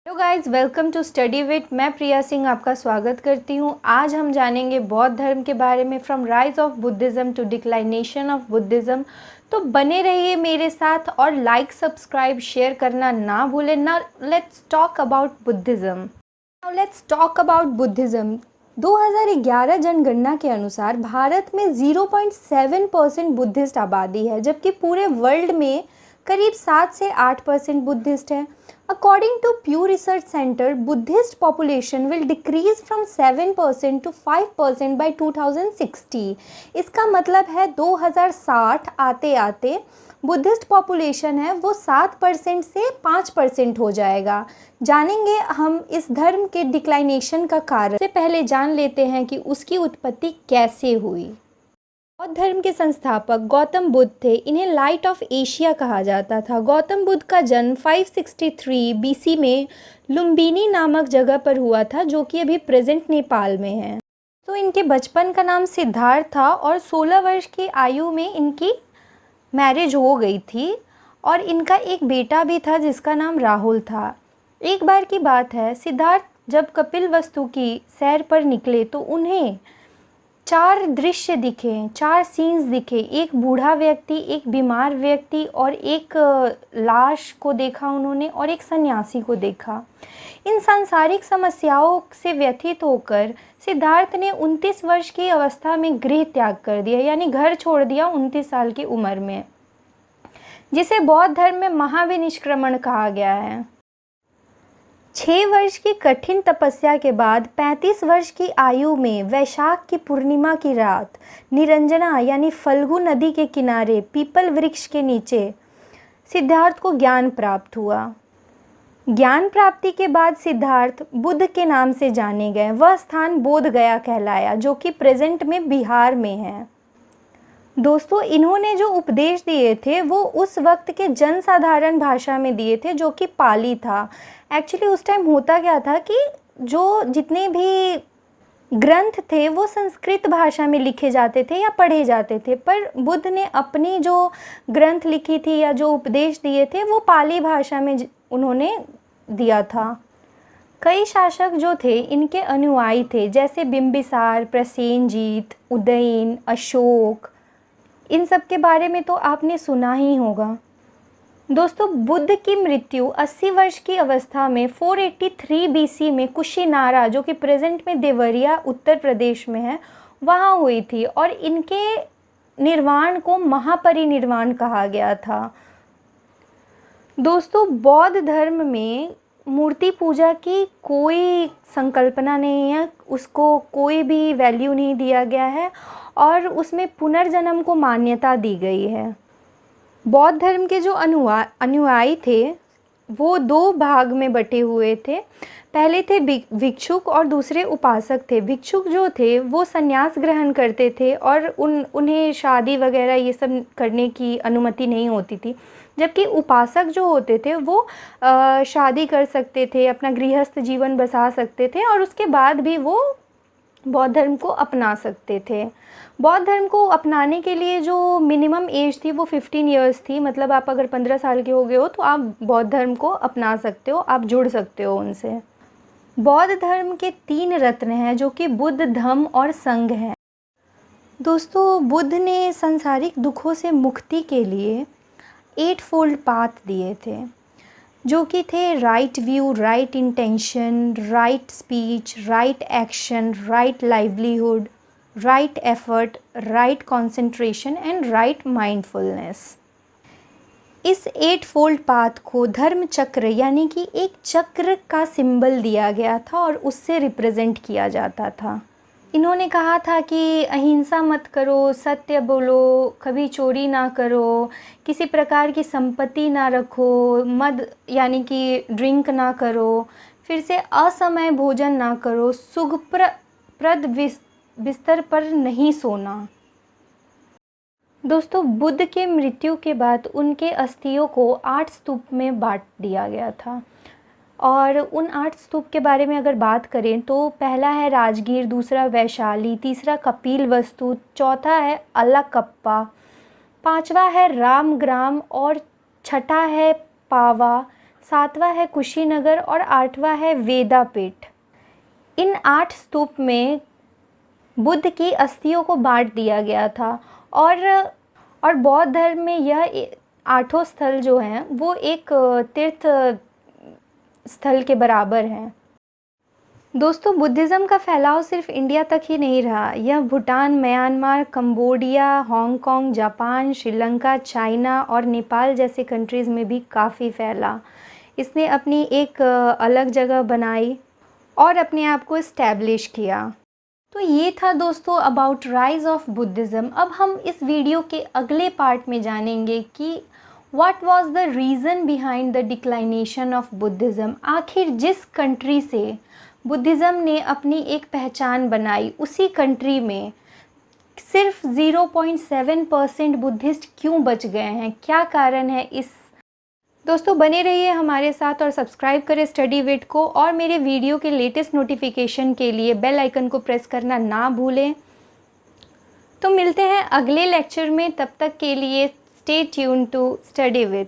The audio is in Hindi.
Hello guys, welcome to study with. मैं प्रिया सिंह आपका स्वागत करती हूँ। आज हम जानेंगे बौद्ध धर्म के बारे में, from rise of Buddhism to declination of Buddhism. तो बने रहिए मेरे साथ और लाइक, सब्सक्राइब, शेयर करना ना भूलें ना। Let's talk about Buddhism. Now let's talk about Buddhism. 2011 जनगणना के अनुसार भारत में 0.7% बुद्धिस्ट आबादी है, जबकि पूरे वर्ल्ड में करीब 7 से 8% बुद्धिस्ट है। According to Pew Research Center, Buddhist population will decrease from 7% to 5% by 2060। इसका मतलब है 2060 आते आते बुद्धिस्ट पॉपुलेशन है वो 7% से 5% हो जाएगा। जानेंगे हम इस धर्म के डिक्लाइनेशन का कारण। से पहले जान लेते हैं कि उसकी उत्पत्ति कैसे हुई। बौद्ध धर्म के संस्थापक गौतम बुद्ध थे। इन्हें लाइट ऑफ एशिया कहा जाता था। गौतम बुद्ध का जन्म 563 बीसी में लुम्बिनी नामक जगह पर हुआ था, जो कि अभी प्रेजेंट नेपाल में है। तो इनके बचपन का नाम सिद्धार्थ था और 16 वर्ष की आयु में इनकी मैरिज हो गई थी और इनका एक बेटा भी था जिसका नाम राहुल था। एक बार की बात है, सिद्धार्थ जब कपिलवस्तु की सैर पर निकले तो उन्हें 4 दृश्य दिखे, 4 सीन्स दिखे। एक बूढ़ा व्यक्ति, एक बीमार व्यक्ति और एक लाश को देखा उन्होंने और एक सन्यासी को देखा। इन सांसारिक समस्याओं से व्यथित होकर सिद्धार्थ ने 29 वर्ष की अवस्था में गृह त्याग कर दिया, यानी घर छोड़ दिया 29 साल की उम्र में, जिसे बौद्ध धर्म में महाविनिष्क्रमण कहा गया है। 6 वर्ष की कठिन तपस्या के बाद 35 वर्ष की आयु में वैशाख की पूर्णिमा की रात निरंजना यानी फल्गु नदी के किनारे पीपल वृक्ष के नीचे सिद्धार्थ को ज्ञान प्राप्त हुआ। ज्ञान प्राप्ति के बाद सिद्धार्थ बुद्ध के नाम से जाने गए। वह स्थान बोध गया कहलाया, जो कि प्रेजेंट में बिहार में है। दोस्तों, इन्होंने जो उपदेश दिए थे वो उस वक्त के जनसाधारण भाषा में दिए थे, जो कि पाली था। एक्चुअली उस टाइम होता क्या था कि जो जितने भी ग्रंथ थे वो संस्कृत भाषा में लिखे जाते थे या पढ़े जाते थे, पर बुद्ध ने अपनी जो ग्रंथ लिखी थी या जो उपदेश दिए थे वो पाली भाषा में उन्होंने दिया था। कई शासक जो थे इनके अनुयायी थे, जैसे बिंबिसार, प्रसेनजीत, उदयन, अशोक। इन सब के बारे में तो आपने सुना ही होगा। दोस्तों, बुद्ध की मृत्यु 80 वर्ष की अवस्था में 483 बीसी में कुशीनारा, जो कि प्रेजेंट में देवरिया उत्तर प्रदेश में है, वहाँ हुई थी और इनके निर्वाण को महापरिनिर्वाण कहा गया था। दोस्तों, बौद्ध धर्म में मूर्ति पूजा की कोई संकल्पना नहीं है, उसको कोई भी वैल्यू नहीं दिया गया है और उसमें पुनर्जन्म को मान्यता दी गई है। बौद्ध धर्म के जो अनुयायी थे वो 2 भाग में बटे हुए थे। पहले थे भिक्षुक और दूसरे उपासक थे। भिक्षुक जो थे वो संन्यास ग्रहण करते थे और उन्हें शादी वगैरह ये सब करने की अनुमति नहीं होती थी, जबकि उपासक जो होते थे वो शादी कर सकते थे, अपना गृहस्थ जीवन बसा सकते थे और उसके बाद भी वो बौद्ध धर्म को अपना सकते थे। बौद्ध धर्म को अपनाने के लिए जो मिनिमम एज थी वो 15 इयर्स थी। मतलब आप अगर 15 साल के हो गए हो तो आप बौद्ध धर्म को अपना सकते हो, आप जुड़ सकते हो उनसे। बौद्ध धर्म के 3 रत्न हैं, जो कि बुद्ध, धम्म और संघ हैं। दोस्तों, बुद्ध ने सांसारिक दुखों से मुक्ति के लिए 8 फोल्ड पाथ दिए थे, जो कि थे right view, right intention, right speech, right action, right livelihood, right effort, right concentration and right mindfulness. इस 8 फोल्ड पाथ को धर्म चक्र यानी कि एक चक्र का सिंबल दिया गया था और उससे रिप्रेजेंट किया जाता था। इन्होंने कहा था कि अहिंसा मत करो, सत्य बोलो, कभी चोरी ना करो, किसी प्रकार की संपत्ति ना रखो, मद यानी कि ड्रिंक ना करो, फिर से असमय भोजन ना करो, सुखप्रद बिस्तर पर नहीं सोना। दोस्तों, बुद्ध के मृत्यु के बाद उनके अस्थियों को 8 स्तूप में बांट दिया गया था और उन 8 स्तूप के बारे में अगर बात करें तो पहला है राजगीर, दूसरा वैशाली, तीसरा कपिलवस्तु, चौथा है अलकप्पा, 5वां है रामग्राम और छठा है पावा, सातवां है कुशीनगर और आठवां है वेदापीठ। इन 8 स्तूप में बुद्ध की अस्थियों को बांट दिया गया था और बौद्ध धर्म में यह आठों स्थल जो हैं वो एक तीर्थ स्थल के बराबर हैं। दोस्तों, बुद्धिज़्म का फैलाव सिर्फ इंडिया तक ही नहीं रहा, यह Bhutan, Myanmar, Cambodia, Hong Kong, Japan, Sri Lanka, China और नेपाल जैसे कंट्रीज़ में भी काफ़ी फैला। इसने अपनी एक अलग जगह बनाई और अपने आप को इस्टेब्लिश किया। तो ये था दोस्तों अबाउट राइज ऑफ बुद्धिज़्म। अब हम इस वीडियो के अगले पार्ट में जानेंगे कि what was the reason behind the declination of Buddhism. आखिर जिस कंट्री से बुद्धिज़्म ने अपनी एक पहचान बनाई, उसी कंट्री में सिर्फ 0.7% बुद्धिस्ट क्यों बच गए हैं, क्या कारण है इस। दोस्तों, बने रहिए हमारे साथ और सब्सक्राइब करें स्टडी विद को, और मेरे वीडियो के लेटेस्ट नोटिफिकेशन के लिए बेल आइकन को प्रेस करना ना भूलें। तो मिलते हैं अगले लेक्चर में, तब तक के लिए stay tune to study with.